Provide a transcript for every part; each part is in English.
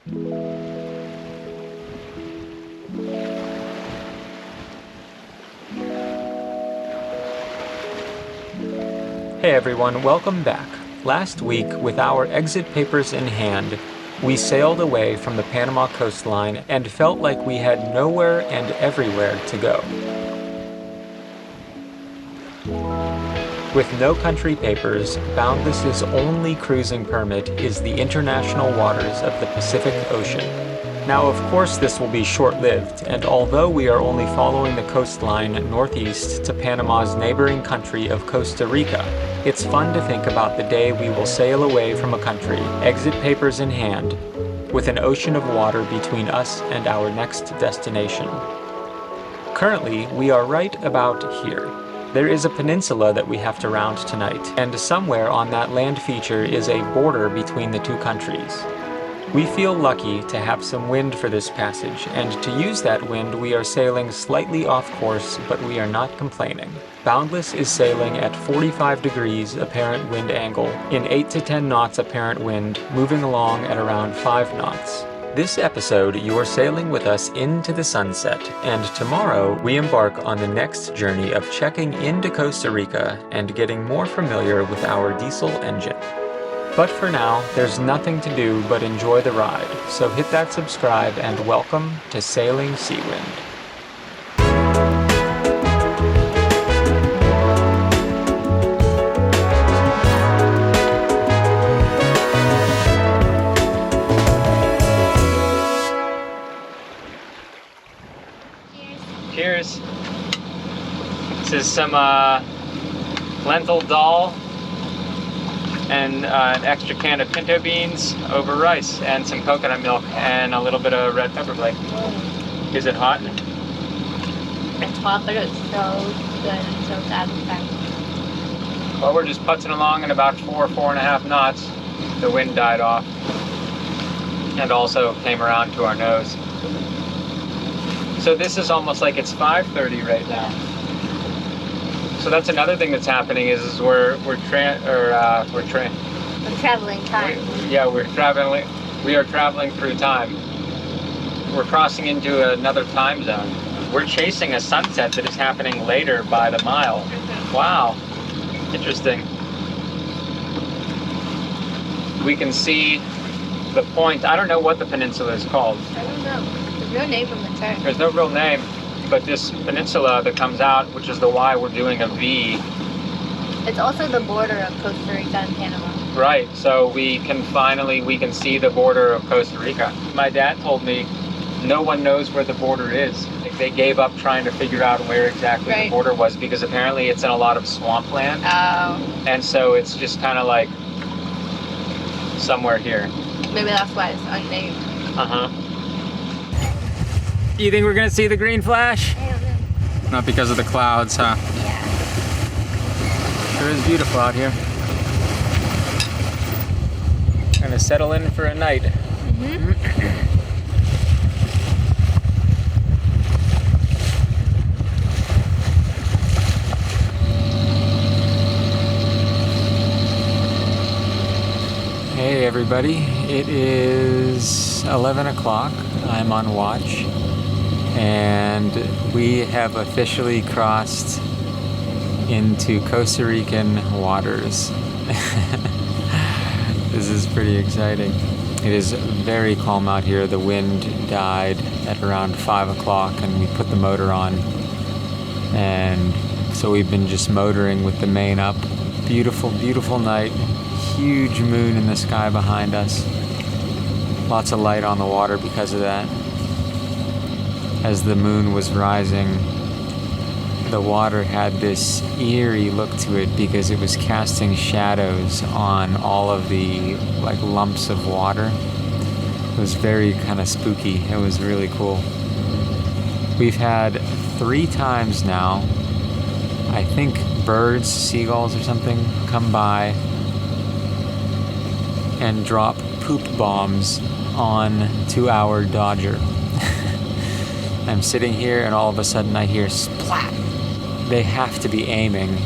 Hey everyone, welcome back. Last week, with our exit papers in hand, we sailed away from the Panama coastline and felt like we had nowhere and everywhere to go. With no country papers, Boundless's only cruising permit is the international waters of the Pacific Ocean. Now, of course, this will be short-lived, and although we are only following the coastline northeast to Panama's neighboring country of Costa Rica, it's fun to think about the day we will sail away from a country, exit papers in hand, with an ocean of water between us and our next destination. Currently, we are right about here. There is a peninsula that we have to round tonight, and somewhere on that land feature is a border between the two countries. We feel lucky to have some wind for this passage, and to use that wind we are sailing slightly off course, but we are not complaining. Boundless is sailing at 45 degrees apparent wind angle, in 8 to 10 knots apparent wind, moving along at around 5 knots. This episode, you are sailing with us into the sunset, and tomorrow we embark on the next journey of checking into Costa Rica and getting more familiar with our diesel engine. But for now, there's nothing to do but enjoy the ride, so hit that subscribe and welcome to Sailing Seawind. Cheers. This is some lentil dal and an extra can of pinto beans over rice and some coconut milk and a little bit of red pepper flake. Is it hot? It's hot, but it's so good and so satisfying. Well, we're just putzing along at about 4.5 knots. The wind died off and also came around to our nose. So this is almost like it's 5:30 right now. So that's another thing that's happening is we're traveling time. We are traveling through time. We're crossing into another time zone. We're chasing a sunset that is happening later by the mile. Wow, interesting. We can see the point. I don't know what the peninsula is called. I don't know. There's no name on the chart. There's no real name. But this peninsula that comes out, which is the Y we're doing a V. It's also the border of Costa Rica and Panama. Right, so we can see the border of Costa Rica. My dad told me no one knows where the border is. They gave up trying to figure out where exactly the border was because apparently it's in a lot of swampland. Oh. And so it's just kind of like somewhere here. Maybe that's why it's unnamed. Uh-huh. You think we're gonna see the green flash? I don't know. Not because of the clouds, huh? Yeah. Sure is beautiful out here. Gonna settle in for a night. Mm-hmm. Hey everybody, it is 11 o'clock. I'm on watch. And we have officially crossed into Costa Rican waters. This is pretty exciting. It is very calm out here. The wind died at around 5 o'clock and we put the motor on. And so we've been just motoring with the main up. Beautiful, beautiful night. Huge moon in the sky behind us. Lots of light on the water because of that. As the moon was rising, the water had this eerie look to it because it was casting shadows on all of the lumps of water. It was very kind of spooky. It was really cool. We've had 3 times now, I think birds, seagulls or something, come by and drop poop bombs onto our Dodger. I'm sitting here and all of a sudden I hear splat. They have to be aiming.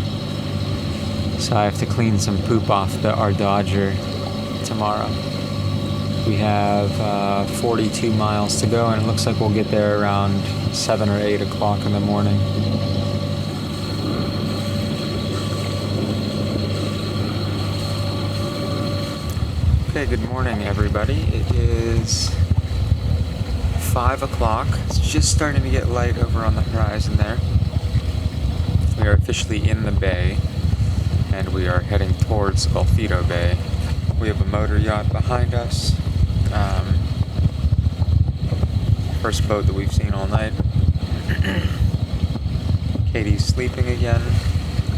So I have to clean some poop off our Dodger tomorrow. We have 42 miles to go, and it looks like we'll get there around 7 or 8 o'clock in the morning. Okay, good morning everybody. It is 5 o'clock. It's just starting to get light over on the horizon there. We are officially in the bay, and we are heading towards Golfito Bay. We have a motor yacht behind us. First boat that we've seen all night. Katie's sleeping again,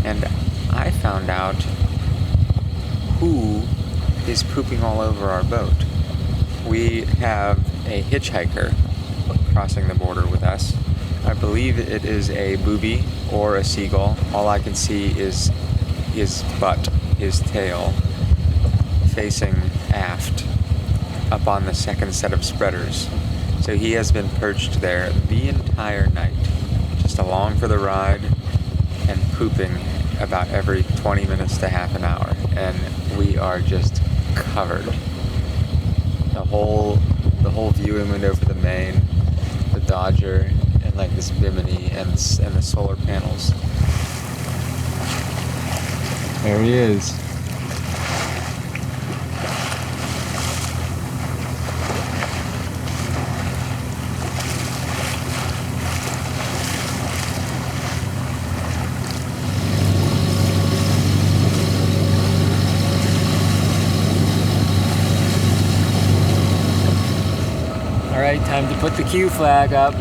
and I found out who is pooping all over our boat. We have a hitchhiker crossing the border with us. I believe it is a booby or a seagull. All I can see is his butt, his tail, facing aft up on the second set of spreaders. So he has been perched there the entire night, just along for the ride and pooping about every 20 minutes to half an hour. And we are just covered. The whole viewing window for the Maine, the Dodger, and like this Bimini and the solar panels. There he is. Alright, time to put the Q flag up.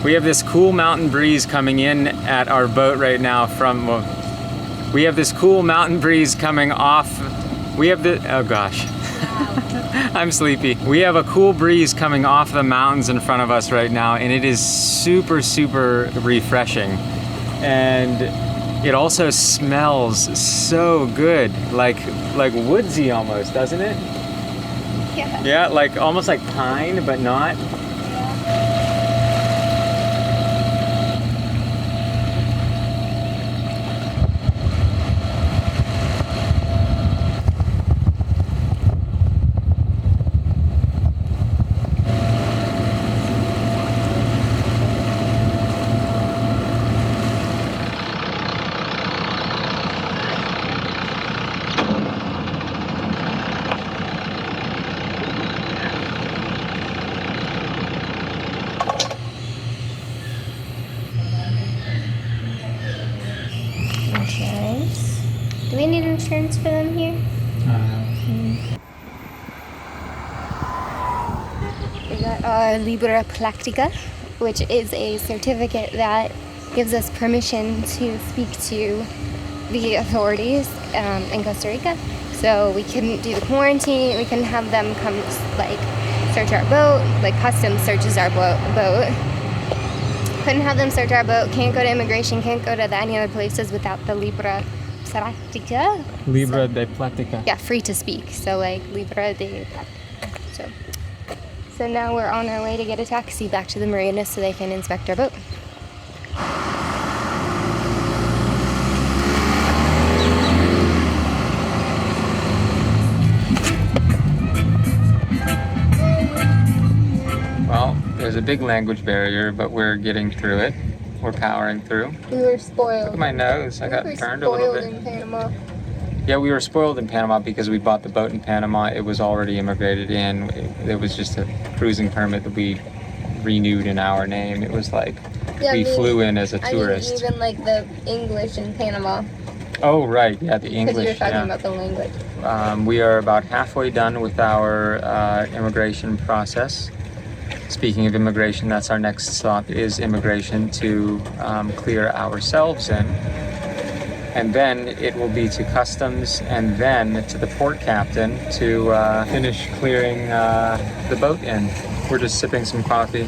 We have this cool mountain breeze coming in at our boat right now we have this cool mountain breeze coming off. Oh gosh. I'm sleepy. We have a cool breeze coming off the mountains in front of us right now, and it is super, super refreshing. And it also smells so good, like woodsy almost, doesn't it? Yeah. Yeah, like almost like pine, but not. Insurance. Do we need insurance for them here? We got our Libra Practica, which is a certificate that gives us permission to speak to the authorities in Costa Rica. So we couldn't do the quarantine. We couldn't have them come search our boat. Customs searches our boat. Couldn't have them search our boat. Can't go to immigration. Can't go to any other places without the Libra Practica. Libra de Platica. Yeah, free to speak. So Libra de Platica. So now we're on our way to get a taxi back to the marina so they can inspect our boat. Well, there's a big language barrier, but we're getting through it. We're powering through. We were spoiled. Look at my nose. I got burned a little bit. In Panama. Yeah, we were spoiled in Panama because we bought the boat in Panama. It was already immigrated in. It was just a cruising permit that we renewed in our name. It was like we flew in as a tourist. I mean, even like the English in Panama. Oh, right. Yeah, the Because English. you were talking about the language. We are about halfway done with our immigration process. Speaking of immigration, that's our next stop, is immigration to clear ourselves in. And then it will be to customs and then to the port captain to finish clearing the boat in. We're just sipping some coffee.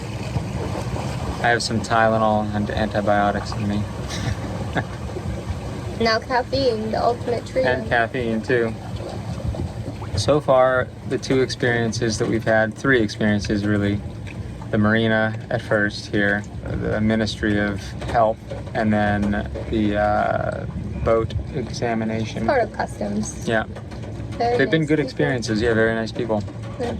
I have some Tylenol and antibiotics in me. Now caffeine, the ultimate treat. And caffeine too. So far, the two experiences that we've had, three experiences really. The marina at first here, the Ministry of Health, and then the boat examination. Part of customs. Yeah. They've been good experiences. Yeah, very nice people.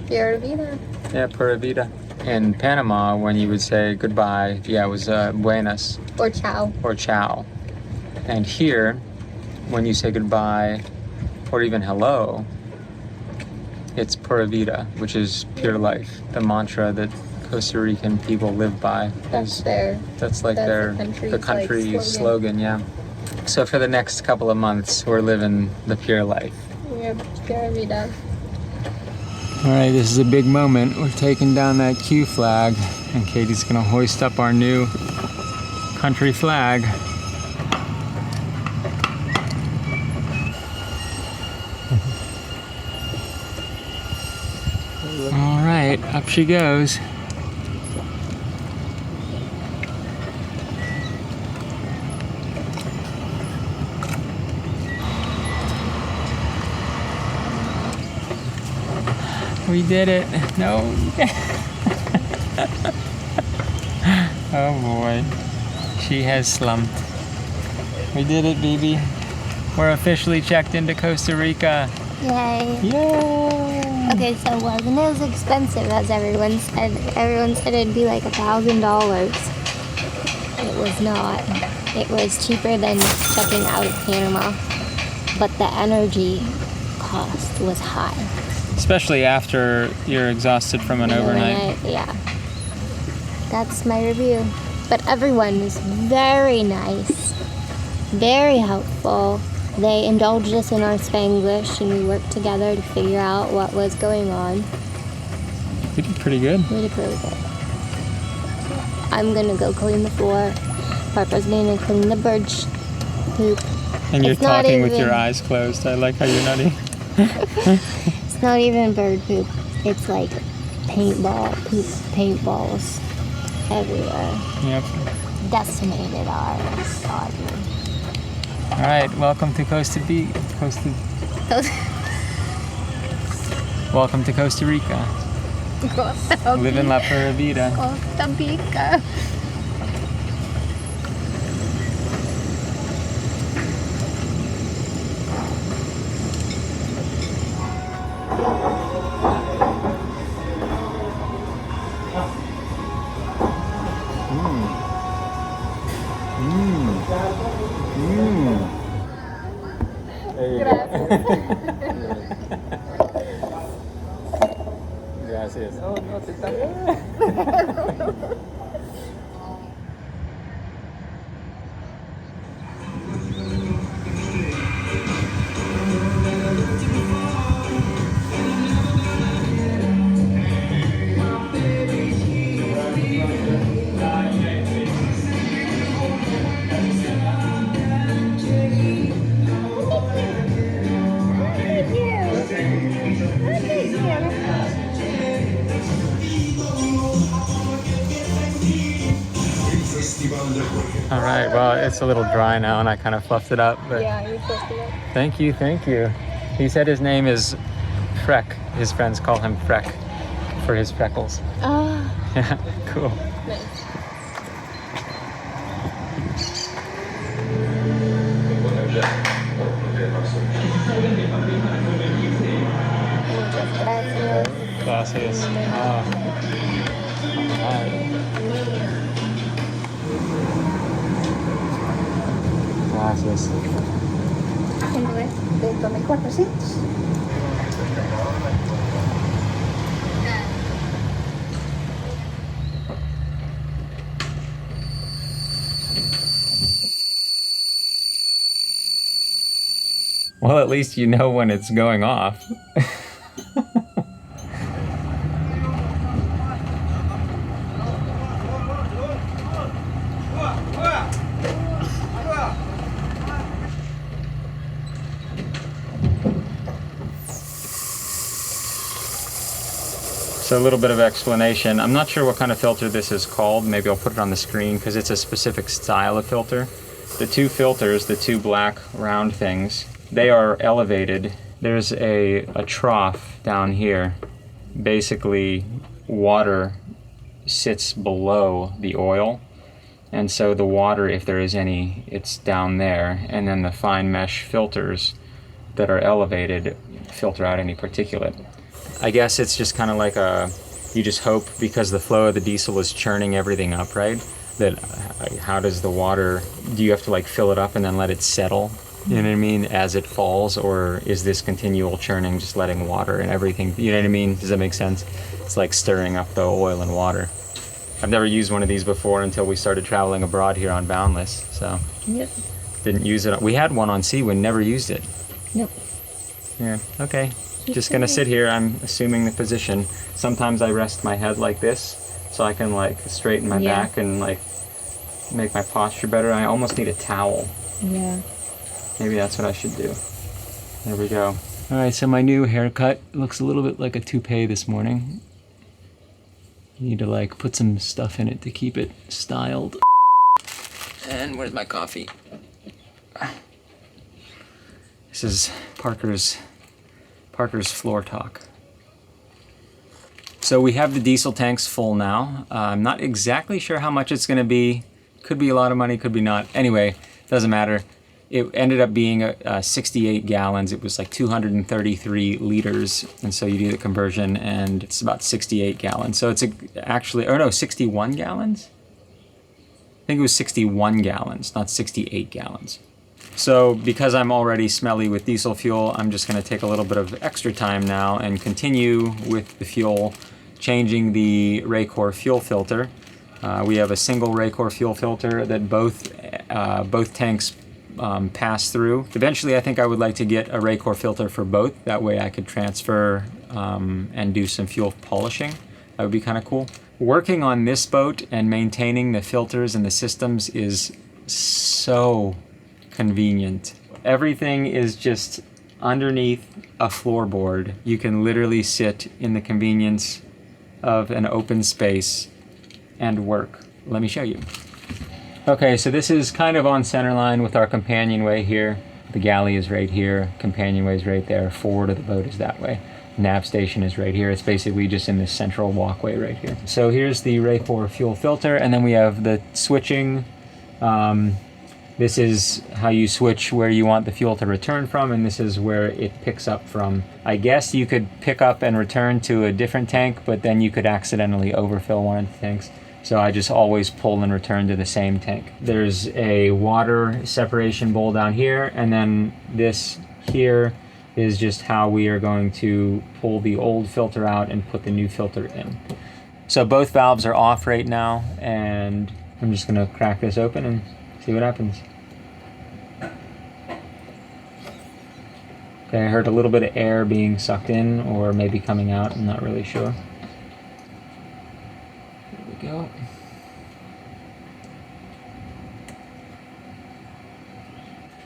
Pura vida. Yeah, pura vida. In Panama, when you would say goodbye, yeah, it was buenas. Or ciao. Or ciao. And here, when you say goodbye, or even hello, it's pura vida, which is pure life. The mantra that Costa Rican people live by. That's their country's slogan, yeah. So for the next couple of months, we're living the pure life. Yeah, pura vida. All right, this is a big moment. We're taking down that Q flag, and Katie's gonna hoist up our new country flag. All right, up she goes. We did it. No. Oh boy. She has slumped. We did it, baby. We're officially checked into Costa Rica. Yay. Yay. Okay, so it wasn't as expensive as everyone said. Everyone said it'd be like $1,000. It was not. It was cheaper than checking out of Panama. But the energy cost was high. Especially after you're exhausted from an overnight. Yeah. That's my review. But everyone was very nice, very helpful. They indulged us in our Spanglish and we worked together to figure out what was going on. We did pretty good. We did pretty good. I'm gonna go clean the floor. Harper's gonna clean the bird poop. And you're talking with your eyes closed. I like how you're nutty. It's not even bird poop. It's like paintballs everywhere. Yep. Decimated our garden. All right, welcome to Welcome to Costa Rica. Living La Pura Vida. Costa Rica. Gracias. No, no te está. All right, well, it's a little dry now and I kind of fluffed it up, but Yeah, you're supposed to look. thank you. He said his name is Freck. His friends call him Freck for his freckles. Ah, Yeah, cool. nice. Muchas gracias. Gracias. All right. Gracias. de tomé 400. Well, at least you know when it's going off. So a little bit of explanation. I'm not sure what kind of filter this is called. Maybe I'll put it on the screen because it's a specific style of filter. The two filters, the two black round things, they are elevated. There's a trough down here. Basically, water sits below the oil. And so the water, if there is any, it's down there. And then the fine mesh filters that are elevated filter out any particulate. I guess it's just kind of like you just hope, because the flow of the diesel is churning everything up, right? That how does the water, do you have to like fill it up and then let it settle? You know what I mean? As it falls, or is this continual churning just letting water and everything, you know what I mean? Does that make sense? It's like stirring up the oil and water. I've never used one of these before until we started traveling abroad here on Boundless, so. Yep. Didn't use it. We had one on Seawind, never used it. Nope. Yeah, okay. Just gonna sit here, I'm assuming the position. Sometimes I rest my head like this, so I can like straighten my back and like make my posture better. I almost need a towel. Yeah. Maybe that's what I should do. There we go. All right, so my new haircut looks a little bit like a toupee this morning. Need to like put some stuff in it to keep it styled. And where's my coffee? This is Parker's floor talk. So we have the diesel tanks full now. I'm not exactly sure how much it's gonna be. Could be a lot of money, could be not. Anyway, doesn't matter. It ended up being 68 gallons. It was like 233 liters. And so you do the conversion and it's about 68 gallons. So it's actually, or no, 61 gallons? I think it was 61 gallons, not 68 gallons. So because I'm already smelly with diesel fuel, I'm just gonna take a little bit of extra time now and continue with the fuel, changing the Raycor fuel filter. We have a single Raycor fuel filter that both tanks pass through. Eventually, I think I would like to get a Raycor filter for both. That way I could transfer and do some fuel polishing. That would be kind of cool. Working on this boat and maintaining the filters and the systems is so convenient. Everything is just underneath a floorboard. You can literally sit in the convenience of an open space and work. Let me show you. Okay, so this is kind of on center line with our companionway here. The galley is right here, companionway is right there, forward of the boat is that way. Nav station is right here. It's basically just in this central walkway right here. So here's the Raycor fuel filter, and then we have the switching. This is how you switch where you want the fuel to return from, and this is where it picks up from. I guess you could pick up and return to a different tank, but then you could accidentally overfill one of the tanks. So I just always pull and return to the same tank. There's a water separation bowl down here, and then this here is just how we are going to pull the old filter out and put the new filter in. So both valves are off right now, and I'm just gonna crack this open and see what happens. Okay, I heard a little bit of air being sucked in or maybe coming out, I'm not really sure. There we go.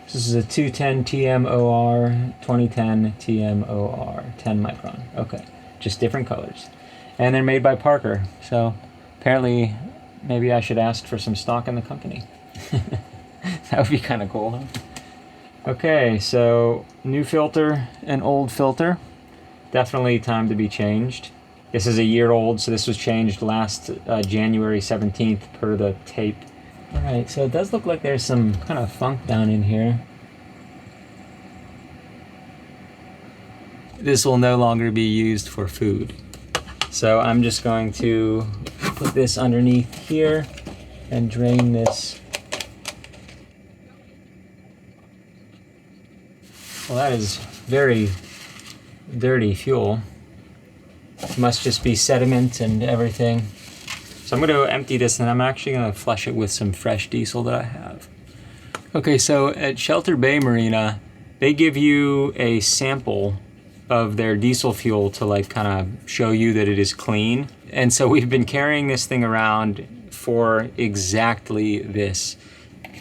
This is a 210 TMOR, 2010 TMOR, 10 micron. Okay, just different colors. And they're made by Parker, so apparently maybe I should ask for some stock in the company. That would be kind of cool, huh? Okay, so new filter and old filter. Definitely time to be changed. This is a year old, so this was changed last January 17th per the tape. All right, so it does look like there's some kind of funk down in here. This will no longer be used for food. So I'm just going to put this underneath here and drain this. Well, that is very dirty fuel. Must just be sediment and everything. So I'm going to empty this, and I'm actually going to flush it with some fresh diesel that I have. Okay, so at Shelter Bay Marina, they give you a sample of their diesel fuel to like kind of show you that it is clean. And so we've been carrying this thing around for exactly this.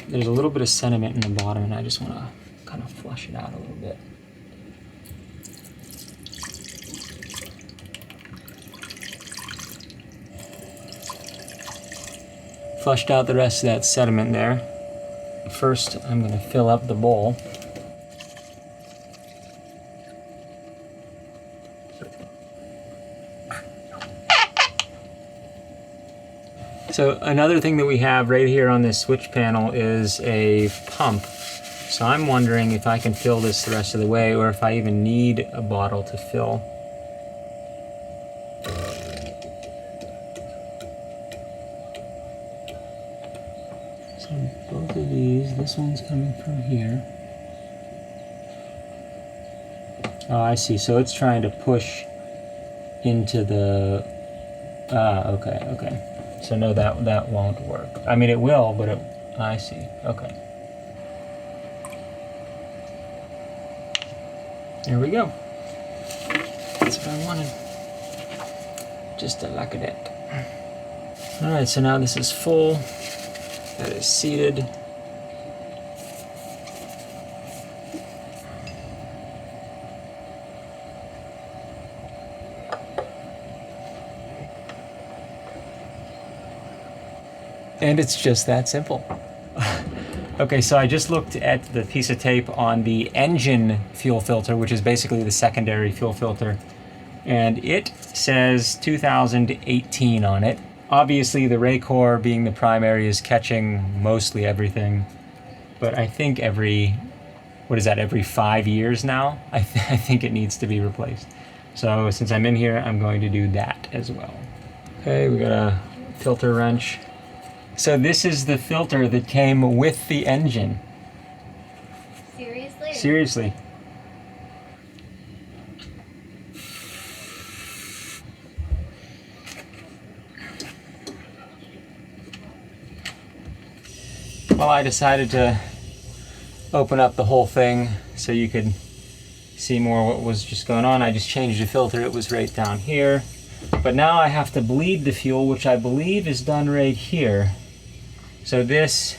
There's a little bit of sediment in the bottom, and I just want to kind of flush it out a little bit. Flushed out the rest of that sediment there. First, I'm going to fill up the bowl. So another thing that we have right here on this switch panel is a pump. So I'm wondering if I can fill this the rest of the way, or if I even need a bottle to fill. So both of these, this one's coming from here. Oh, I see. So it's trying to push into the... okay. So no, that won't work. I mean, it will, but it... I see. Okay. There we go. That's what I wanted. Just to look at it. Alright, so now this is full. That is seated. And it's just that simple. Okay, so I just looked at the piece of tape on the engine fuel filter, which is basically the secondary fuel filter, and it says 2018 on it. Obviously, the Raycor being the primary is catching mostly everything, but I think every 5 years now? I think it needs to be replaced. So since I'm in here, I'm going to do that as well. Okay, we got a filter wrench. So this is the filter that came with the engine. Seriously? Seriously. Well, I decided to open up the whole thing so you could see more what was just going on. I just changed the filter. It was right down here. But now I have to bleed the fuel, which I believe is done right here. So this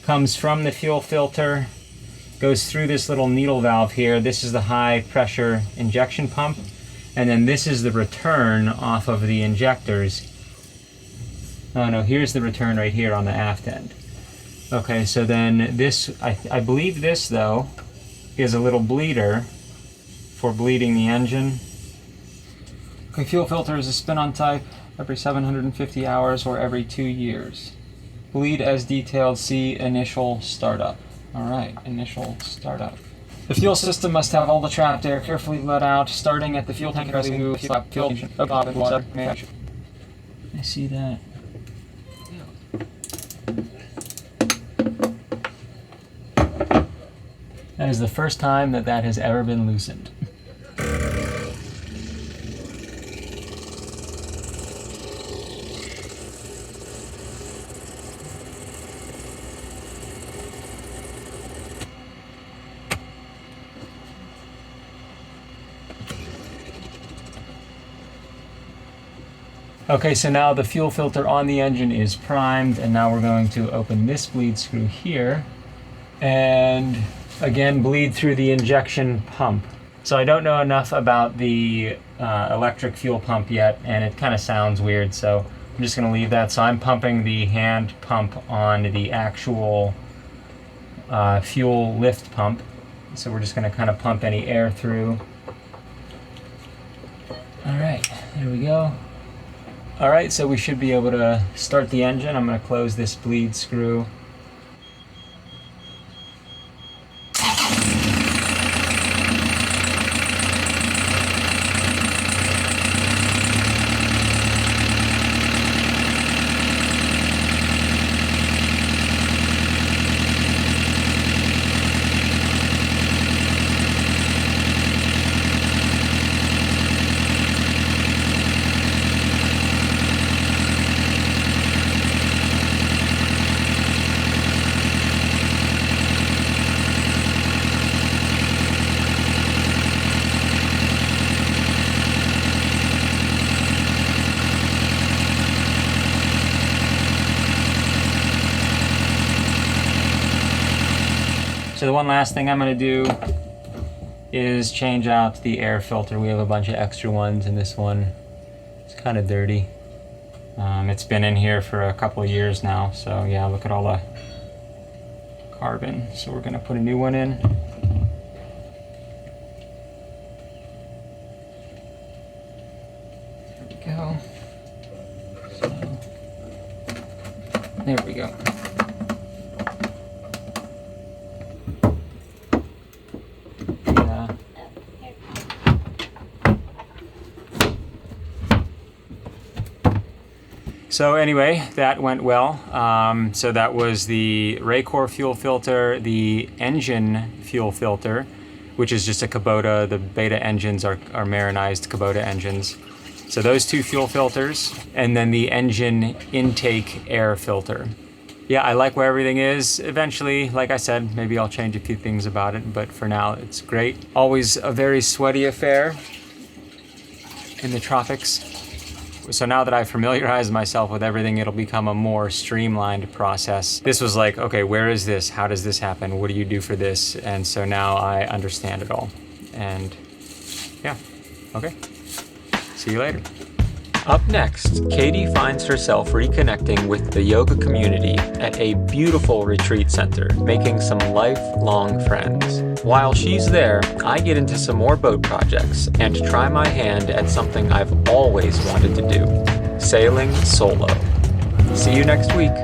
comes from the fuel filter, goes through this little needle valve here. This is the high pressure injection pump. And then this is the return off of the injectors. Oh no, here's the return right here on the aft end. Okay, so then this, I believe this though, is a little bleeder for bleeding the engine. Okay, fuel filter is a spin-on type, every 750 hours or every 2 years. Bleed as detailed, see initial startup. Alright, initial startup. The fuel system must have all the trapped air carefully let out, starting at the fuel tank as we move fuel above water. I see that. That is the first time that has ever been loosened. Okay, so now the fuel filter on the engine is primed, and now we're going to open this bleed screw here and again bleed through the injection pump. So I don't know enough about the electric fuel pump yet, and it kind of sounds weird, so I'm just going to leave that. So I'm pumping the hand pump on the actual fuel lift pump. So we're just going to kind of pump any air through. All right, there we go. All right, so we should be able to start the engine. I'm going to close this bleed screw. So the one last thing I'm gonna do is change out the air filter. We have a bunch of extra ones, and this one is kind of dirty. It's been in here for a couple of years now, so yeah, look at all the carbon. So we're gonna put a new one in. There we go. So, there we go. So anyway, that went well. So that was the Raycor fuel filter, the engine fuel filter, which is just a Kubota. The Beta engines are marinized Kubota engines. So those two fuel filters, and then the engine intake air filter. Yeah, I like where everything is. Eventually, like I said, maybe I'll change a few things about it, but for now it's great. Always a very sweaty affair in the tropics. So now that I've familiarized myself with everything, it'll become a more streamlined process. This was like, okay, where is this? How does this happen? What do you do for this? And so now I understand it all. And yeah, okay. See you later. Up next, Katie finds herself reconnecting with the yoga community at a beautiful retreat center, making some lifelong friends. While she's there, I get into some more boat projects and try my hand at something I've always wanted to do, sailing solo. See you next week.